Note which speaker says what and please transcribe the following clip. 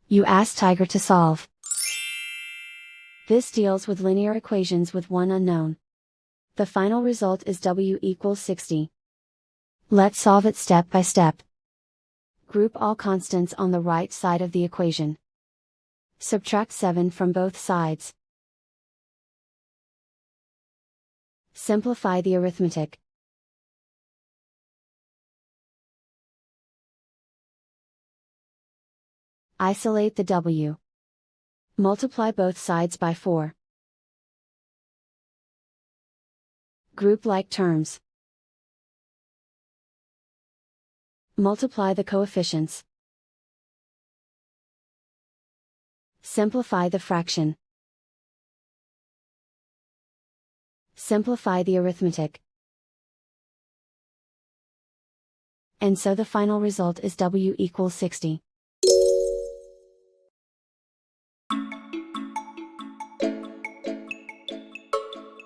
Speaker 1: You ask Tiger to solve. This deals with linear equations with one unknown. The final result is W equals 60. Let's solve it step by step. Group all constants on the right side of the equation. Subtract 7 from both sides. Simplify the arithmetic. Isolate the W. Multiply both sides by 4. Group like terms. Multiply the coefficients. Simplify the fraction. Simplify the arithmetic. And so the final result is W equals 60.